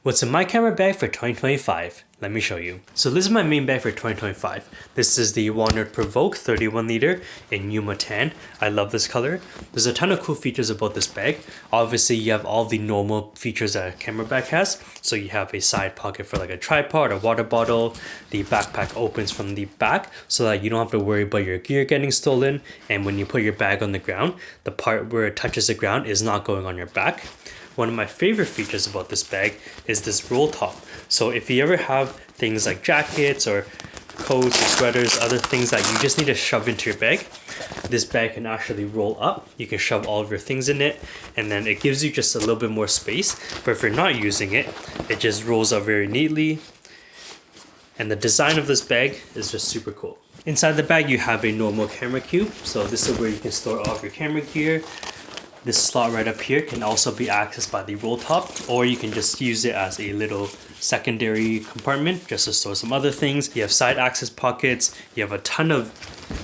What's in my camera bag for 2025? Let me show you. So this is my main bag for 2025. This is the Walnut Provoke 31 liter in Yuma Tan. I love this color. There's a ton of cool features about this bag. Obviously you have all the normal features that a camera bag has. So you have a side pocket for like a tripod, a water bottle. The backpack opens from the back so that you don't have to worry about your gear getting stolen. And when you put your bag on the ground, the part where it touches the ground is not going on your back. One of my favorite features about this bag is this roll top. So if you ever have things like jackets or coats or sweaters, other things that you just need to shove into your bag, this bag can actually roll up. You can shove all of your things in it, and then it gives you just a little bit more space. But if you're not using it, it just rolls up very neatly. And the design of this bag is just super cool. Inside the bag, you have a normal camera cube. So this is where you can store all of your camera gear. This slot right up here can also be accessed by the roll top, or you can just use it as a little secondary compartment just to store some other things. You have side access pockets. You have a ton of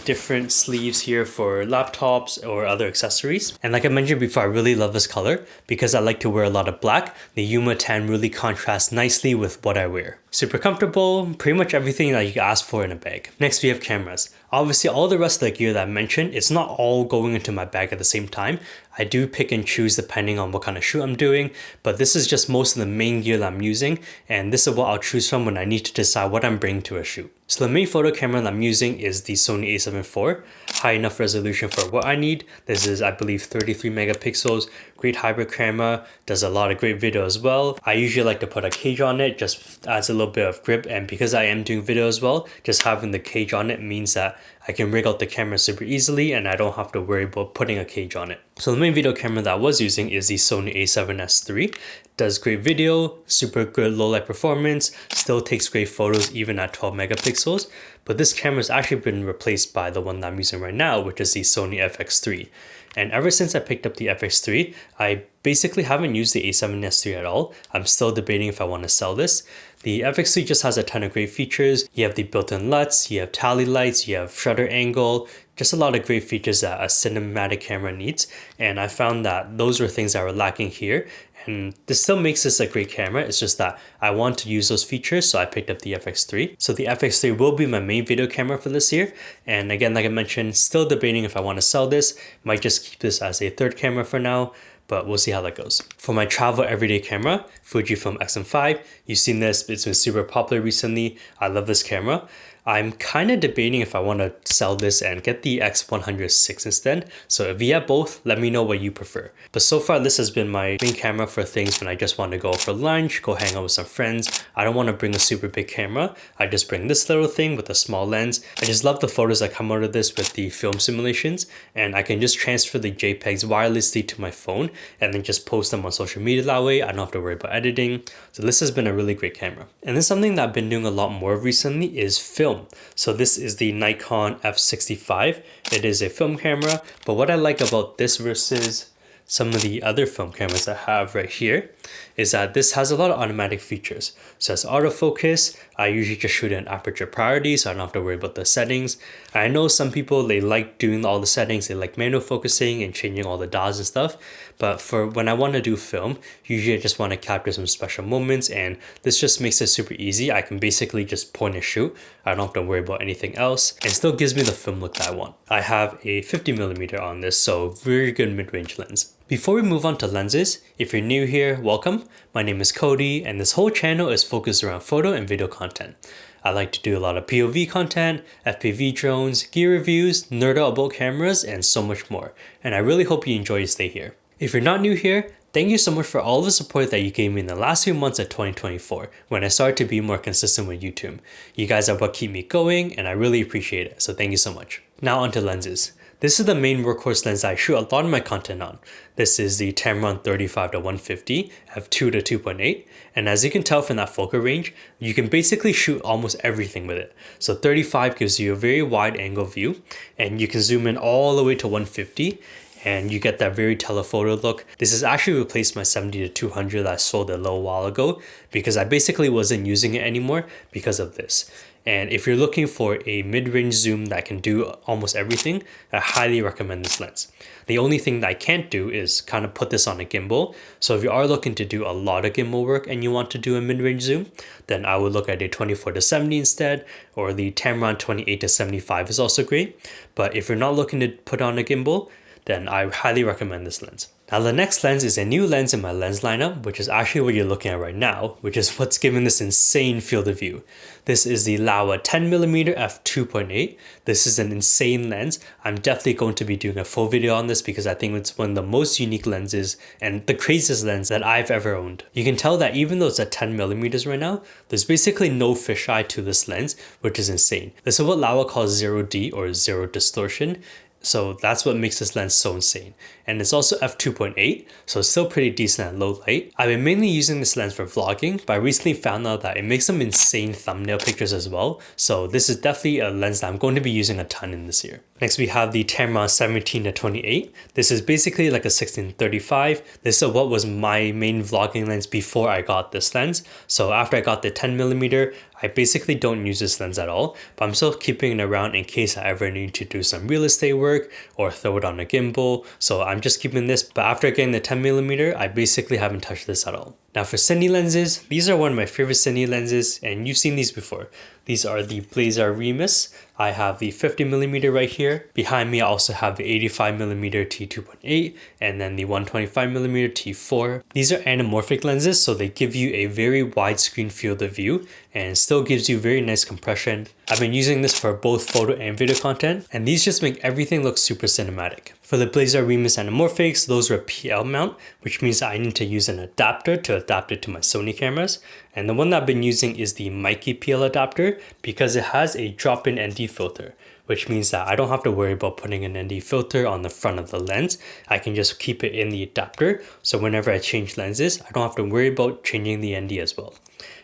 different sleeves here for laptops or other accessories. And like I mentioned before, I really love this color because I like to wear a lot of black. The Yuma Tan really contrasts nicely with what I wear. Super comfortable, pretty much everything that you can ask for in a bag. Next we have cameras. Obviously all the rest of the gear that I mentioned, it's not all going into my bag at the same time. I do pick and choose depending on what kind of shoot I'm doing, but this is just most of the main gear that I'm using, and this is what I'll choose from when I need to decide what I'm bringing to a shoot. So the main photo camera that I'm using is the Sony a7 IV, high enough resolution for what I need. This is, I believe, 33 megapixels, great hybrid camera, does a lot of great video as well. I usually like to put a cage on it, just adds a little bit of grip, and because I am doing video as well, just having the cage on it means that I can rig out the camera super easily and I don't have to worry about putting a cage on it. So the main video camera that I was using is the Sony a7S III. Does great video, super good low light performance, still takes great photos even at 12 megapixels. But this camera has actually been replaced by the one that I'm using right now, which is the Sony FX3. And ever since I picked up the FX3, I basically haven't used the a7S III at all. I'm still debating if I want to sell this. The FX3 just has a ton of great features. You have the built-in LUTs, you have tally lights, you have shutter angle, just a lot of great features that a cinematic camera needs. And I found that those were things that were lacking here. And this still makes this a great camera. It's just that I want to use those features, so I picked up the FX3. So the FX3 will be my main video camera for this year. And again, like I mentioned, still debating if I want to sell this. Might just keep this as a third camera for now, but we'll see how that goes. For my travel everyday camera, Fujifilm X-M5. You've seen this, it's been super popular recently. I love this camera. I'm kind of debating if I want to sell this and get the X100VI instead. So if you have both, let me know what you prefer. But so far, this has been my main camera for things when I just want to go for lunch, go hang out with some friends. I don't want to bring a super big camera. I just bring this little thing with a small lens. I just love the photos that come out of this with the film simulations, and I can just transfer the JPEGs wirelessly to my phone and then just post them on social media that way. I don't have to worry about editing. So this has been a really great camera. And then something that I've been doing a lot more recently is film. So this is the Nikon F65. It is a film camera, but what I like about this versus some of the other film cameras I have right here is that this has a lot of automatic features. So it's autofocus. I usually just shoot in aperture priority, so I don't have to worry about the settings. I know some people, they like doing all the settings. They like manual focusing and changing all the dials and stuff. But for when I want to do film, usually I just want to capture some special moments, and this just makes it super easy. I can basically just point and shoot. I don't have to worry about anything else, and still gives me the film look that I want. I have a 50mm on this, so very good mid-range lens. Before we move on to lenses, if you're new here, welcome. My name is Cody, and this whole channel is focused around photo and video content. I like to do a lot of POV content, FPV drones, gear reviews, nerd out about cameras, and so much more. And I really hope you enjoy your stay here. If you're not new here, thank you so much for all the support that you gave me in the last few months of 2024 when I started to be more consistent with YouTube. You guys are what keep me going, and I really appreciate it, so thank you so much. Now onto lenses. This is the main workhorse lens I shoot a lot of my content on. This is the Tamron 35-150 f2 to 2.8, and as you can tell from that focal range, you can basically shoot almost everything with it. So 35 gives you a very wide angle view, and you can zoom in all the way to 150, and you get that very telephoto look. This has actually replaced my 70-200 that I sold a little while ago because I basically wasn't using it anymore because of this. And if you're looking for a mid-range zoom that can do almost everything, I highly recommend this lens. The only thing that I can't do is kind of put this on a gimbal. So if you are looking to do a lot of gimbal work and you want to do a mid-range zoom, then I would look at a 24-70 instead, or the Tamron 28-75 is also great. But if you're not looking to put on a gimbal, then I highly recommend this lens. Now the next lens is a new lens in my lens lineup, which is actually what you're looking at right now, which is what's giving this insane field of view. This is the Laowa 10mm f2.8. This is an insane lens. I'm definitely going to be doing a full video on this because I think it's one of the most unique lenses and the craziest lens that I've ever owned. You can tell that even though it's at 10mm right now, there's basically no fisheye to this lens, which is insane. This is what Laowa calls 0D or zero distortion. So that's what makes this lens so insane. And it's also f2.8, so it's still pretty decent at low light. I've been mainly using this lens for vlogging, but I recently found out that it makes some insane thumbnail pictures as well. So this is definitely a lens that I'm going to be using a ton in this year. Next we have the Tamron 17-28. This is basically like a 16-35. This is what was my main vlogging lens before I got this lens. So after I got the 10mm, I basically don't use this lens at all, but I'm still keeping it around in case I ever need to do some real estate work or throw it on a gimbal. So I'm just keeping this, but after getting the 10mm, I basically haven't touched this at all. Now for cine lenses, these are one of my favorite cine lenses, and you've seen these before. These are the Misc. I have the 50mm right here. Behind me I also have the 85mm t2.8 and then the 125mm t4. These are anamorphic lenses, so they give you a very widescreen field of view and still gives you very nice compression. I've been using this for both photo and video content, and these just make everything look super cinematic. For the Misc anamorphics, those are PL mount, which means I need to use an adapter to adapt it to my Sony cameras. And the one that I've been using is the Misc PL adapter because it has a drop-in ND filter, which means that I don't have to worry about putting an ND filter on the front of the lens. I can just keep it in the adapter, so whenever I change lenses, I don't have to worry about changing the ND as well.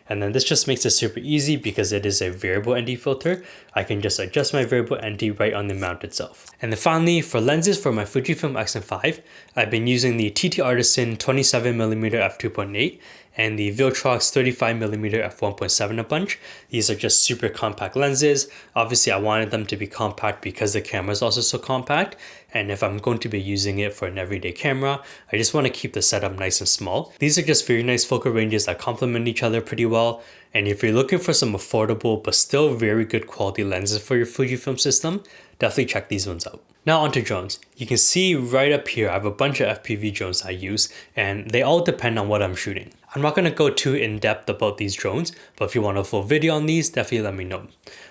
And then this just makes it super easy because it is a variable ND filter. I can just adjust my variable ND right on the mount itself. And then finally, for lenses for my Fujifilm X-M5, I've been using the TT Artisan 27mm f2.8 and the Viltrox 35mm f1.7 a bunch. These are just super compact lenses. Obviously I wanted them to be compact because the camera is also so compact, and if I'm going to be using it for an everyday camera, I just want to keep the setup nice and small. These are just very nice focal ranges that complement each other pretty well, and if you're looking for some affordable but still very good quality lenses for your Fujifilm system, definitely check these ones out. Now onto drones. You can see right up here I have a bunch of FPV drones I use, and they all depend on what I'm shooting. I'm not going to go too in depth about these drones, but if you want a full video on these, definitely let me know.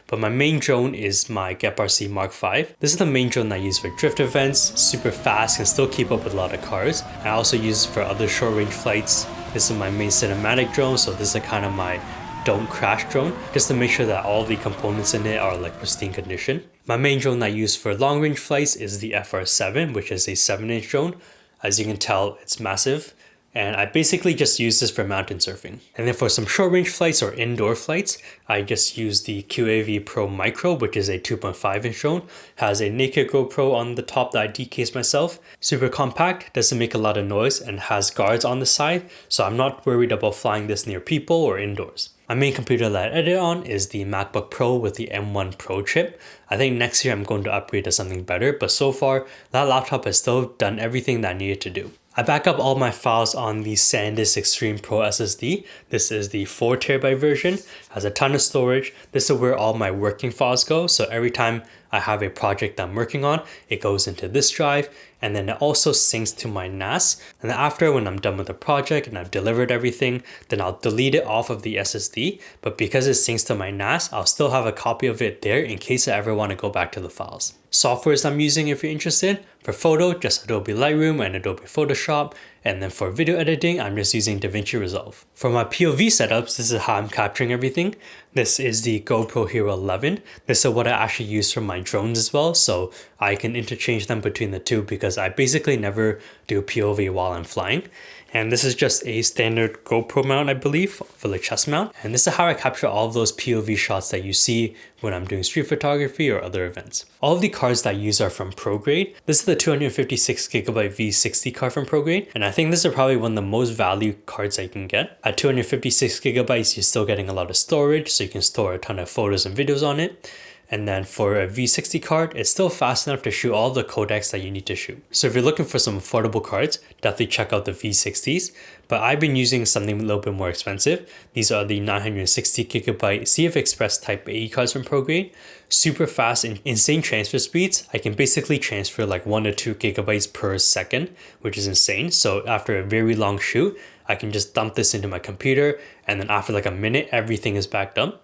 But my main drone is my GEP-RC Mark V. This is the main drone I use for drift events, super fast, can still keep up with a lot of cars. I also use it for other short range flights. This is my main cinematic drone, so this is kind of my don't crash drone, just to make sure that all the components in it are like pristine condition. My main drone I use for long range flights is the FR7, which is a 7-inch drone. As you can tell, it's massive. And I basically just use this for mountain surfing. And then for some short range flights or indoor flights, I just use the QAV Pro Micro, which is a 2.5-inch drone. Has a naked GoPro on the top that I decased myself. Super compact, doesn't make a lot of noise, and has guards on the side, so I'm not worried about flying this near people or indoors. My main computer that I edit on is the MacBook Pro with the M1 Pro chip. I think next year I'm going to upgrade to something better, but so far that laptop has still done everything that I needed to do. I back up all my files on the SanDisk Extreme Pro SSD. This is the 4TB version, has a ton of storage. This is where all my working files go, so every time I have a project I'm working on, it goes into this drive, and then it also syncs to my NAS. And then after, when I'm done with the project and I've delivered everything, then I'll delete it off of the SSD, but because it syncs to my NAS, I'll still have a copy of it there in case I ever want to go back to the files. Softwares I'm using if you're interested: for photo, just Adobe Lightroom and Adobe Photoshop, and then for video editing, I'm just using DaVinci Resolve. For my POV setups, this is how I'm capturing everything. This is the GoPro Hero 11. This is what I actually use for my drones as well, so I can interchange them between the two because I basically never do POV while I'm flying. And this is just a standard GoPro mount, I believe, for the chest mount. And this is how I capture all of those POV shots that you see when I'm doing street photography or other events. All of the cards that I use are from ProGrade. This is the 256GB V60 card from ProGrade. And I think this is probably one of the most valued cards that you can get. At 256GB, you're still getting a lot of storage, so you can store a ton of photos and videos on it. And then for a V60 card, it's still fast enough to shoot all the codecs that you need to shoot. So if you're looking for some affordable cards, definitely check out the V60s. But I've been using something a little bit more expensive. These are the 960GB CF Express Type A cards from ProGrade. Super fast and insane transfer speeds. I can basically transfer like 1 to 2 gigabytes per second, which is insane. So after a very long shoot, I can just dump this into my computer, and then after like a minute, everything is backed up.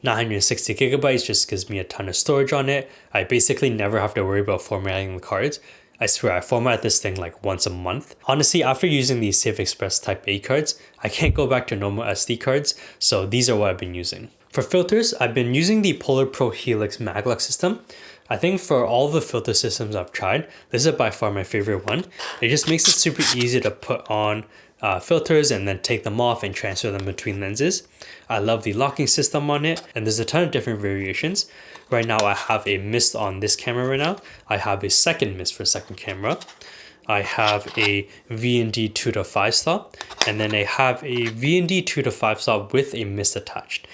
960GB just gives me a ton of storage on it. I basically never have to worry about formatting the cards. I swear I format this thing like once a month. Honestly, after using these Safe Express Type A cards, I can't go back to normal SD cards, so these are what I've been using. For filters, I've been using the Polar Pro Helix Maglux system. I think for all the filter systems I've tried, this is by far my favorite one. It just makes it super easy to put on filters and then take them off and transfer them between lenses. I love the locking system on it, and there's a ton of different variations. Right now I have a Misc on this camera right now. I have a second Misc for second camera. I have a V&D 2 to 5 stop, and then I have a V&D 2 to 5 stop with a Misc attached.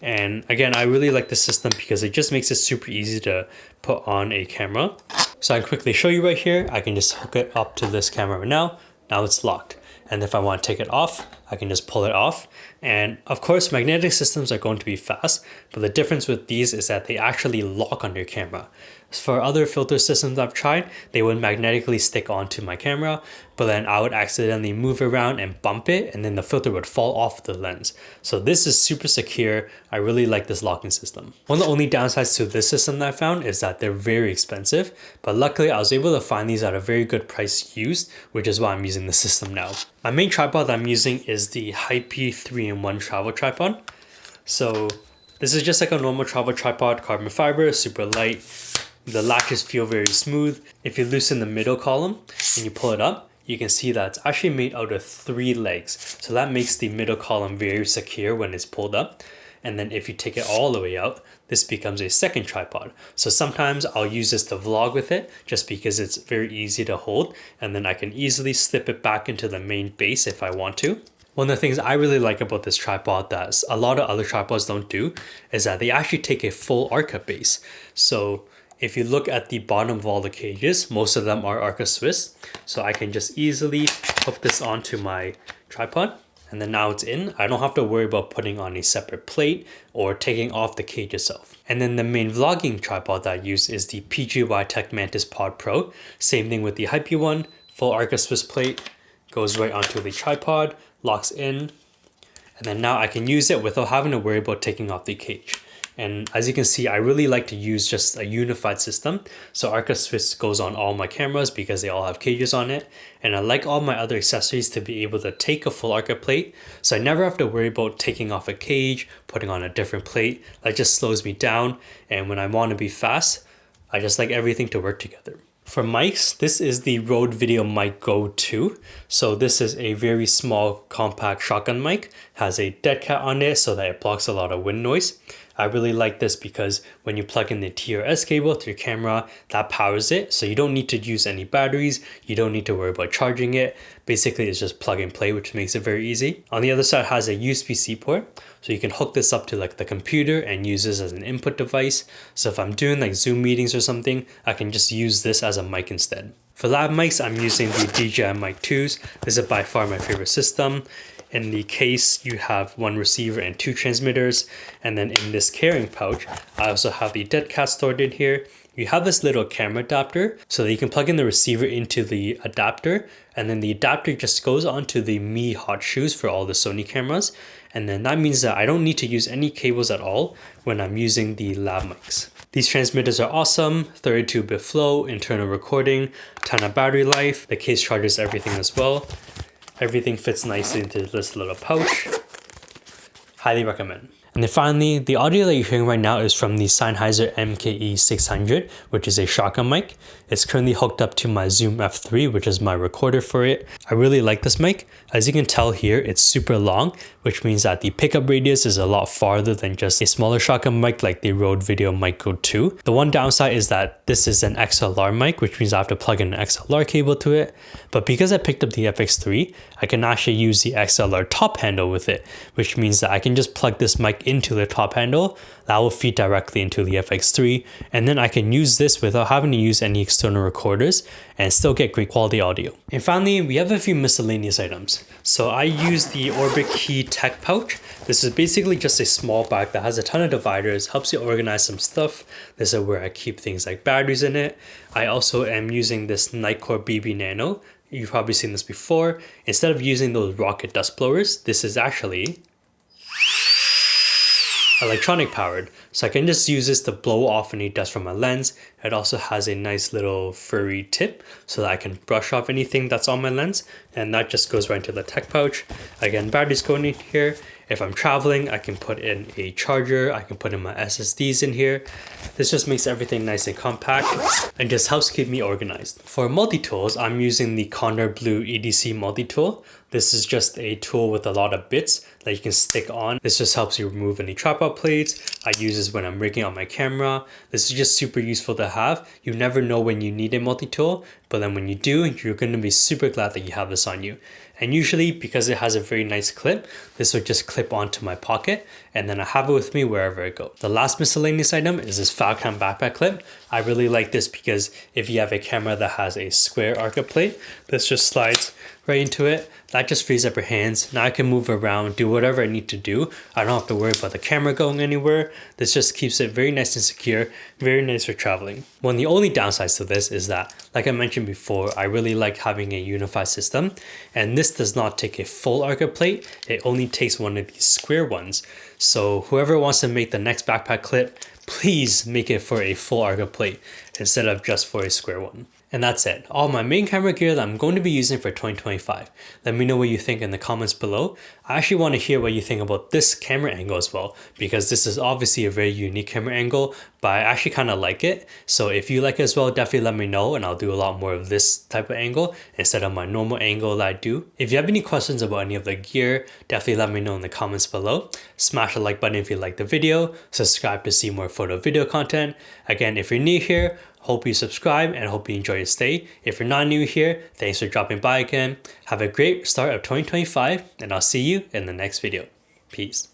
And again, I really like the system because it just makes it super easy to put on a camera. So I can quickly show you right here. I can just hook it up to this camera right now. Now it's locked. And if I want to take it off, I can just pull it off. And of course, magnetic systems are going to be fast, but the difference with these is that they actually lock on your camera. For other filter systems I've tried, they would magnetically stick onto my camera, but then I would accidentally move around and bump it, and then the filter would fall off the lens. So this is super secure. I really like this locking system. One of the only downsides to this system that I found is that they're very expensive, but luckily I was able to find these at a very good price used, which is why I'm using the system now. My main tripod that I'm using is the Hype 3-in-1 travel tripod. So this is just like a normal travel tripod, carbon fiber, super light. The latches feel very smooth. If you loosen the middle column and you pull it up, you can see that it's actually made out of 3 legs. So that makes the middle column very secure when it's pulled up. And then if you take it all the way out, this becomes a second tripod. So sometimes I'll use this to vlog with it just because it's very easy to hold, and then I can easily slip it back into the main base if I want to. One of the things I really like about this tripod that a lot of other tripods don't do is that they actually take a full Arca base. So if you look at the bottom of all the cages, most of them are Arca Swiss. So I can just easily hook this onto my tripod, and then now it's in. I don't have to worry about putting on a separate plate or taking off the cage itself. And then the main vlogging tripod that I use is the PGY Tech Mantis Pod Pro. Same thing with the Hype one, full Arca Swiss plate, goes right onto the tripod, locks in, and then now I can use it without having to worry about taking off the cage. And as you can see, I really like to use just a unified system. So Arca Swiss goes on all my cameras because they all have cages on it. And I like all my other accessories to be able to take a full Arca plate. So I never have to worry about taking off a cage, putting on a different plate. That just slows me down. And when I want to be fast, I just like everything to work together. For mics, this is the Rode Video Mic Go 2. So this is a very small compact shotgun mic. Has a dead cat on it so that it blocks a lot of wind noise. I really like this because when you plug in the TRS cable to your camera, that powers it. So you don't need to use any batteries. You don't need to worry about charging it. Basically, it's just plug and play, which makes it very easy. On the other side, it has a USB-C port. So you can hook this up to like the computer and use this as an input device. So if I'm doing like Zoom meetings or something, I can just use this as a mic instead. For lab mics, I'm using the DJI Mic 2s. This is by far my favorite system. In the case, you have 1 receiver and 2 transmitters. And then in this carrying pouch, I also have the dead cat stored in here. You have this little camera adapter so that you can plug in the receiver into the adapter. And then the adapter just goes onto the Mi Hot Shoes for all the Sony cameras. And then that means that I don't need to use any cables at all when I'm using the lab mics. These transmitters are awesome, 32-bit flow, internal recording, ton of battery life. The case charges everything as well. Everything fits nicely into this little pouch. Highly recommend. And then finally, the audio that you're hearing right now is from the Sennheiser MKE600, which is a shotgun mic. It's currently hooked up to my Zoom F3, which is my recorder for it. I really like this mic. As you can tell here, it's super long, which means that the pickup radius is a lot farther than just a smaller shotgun mic like the Rode Video Mic Go 2. The one downside is that this is an XLR mic, which means I have to plug in an XLR cable to it. But because I picked up the FX3, I can actually use the XLR top handle with it, which means that I can just plug this mic into the top handle. That will feed directly into the FX3, and then I can use this without having to use any external recorders and still get great quality audio. And finally, we have a few miscellaneous items. So I use the Orbit Key Tech Pouch. This is basically just a small bag that has a ton of dividers, helps you organize some stuff. This is where I keep things like batteries in it. I also am using this Nitecore BB Nano. You've probably seen this before. Instead of using those rocket dust blowers, this is actually electronic powered, so I can just use this to blow off any dust from my lens. It also has a nice little furry tip so that I can brush off anything that's on my lens, and that just goes right into the tech pouch. Again, batteries going in here. If I'm traveling, I can put in a charger, I can put in my SSDs in here. This just makes everything nice and compact and just helps keep me organized. For multi-tools, I'm using the Condor Blue EDC multi-tool. This is just a tool with a lot of bits that you can stick on. This just helps you remove any tripod plates. I use this when I'm rigging on my camera. This is just super useful to have. You never know when you need a multi-tool, but then when you do, you're going to be super glad that you have this on you. And usually, because it has a very nice clip, this will just clip onto my pocket, and then I have it with me wherever I go. The last miscellaneous item is this Falcon backpack clip. I really like this because if you have a camera that has a square arca plate, this just slides right into it. That just frees up your hands. Now I can move around, do whatever I need to do. I don't have to worry about the camera going anywhere. This just keeps it very nice and secure, very nice for traveling. One of the only downsides to this is that, like I mentioned before, I really like having a unified system, and this does not take a full arca plate. It only takes one of these square ones. So whoever wants to make the next backpack clip, please make it for a full arca plate instead of just for a square one. And that's it, all my main camera gear that I'm going to be using for 2025. Let me know what you think in the comments below. I actually want to hear what you think about this camera angle as well, because this is obviously a very unique camera angle, but I actually kind of like it. So if you like it as well, definitely let me know, and I'll do a lot more of this type of angle instead of my normal angle that I do. If you have any questions about any of the gear, definitely let me know in the comments below. Smash the like button if you liked the video, subscribe to see more photo video content. Again, if you're new here, hope you subscribe and hope you enjoy your stay. If you're not new here, thanks for dropping by again. Have a great start of 2025, and I'll see you in the next video. Peace.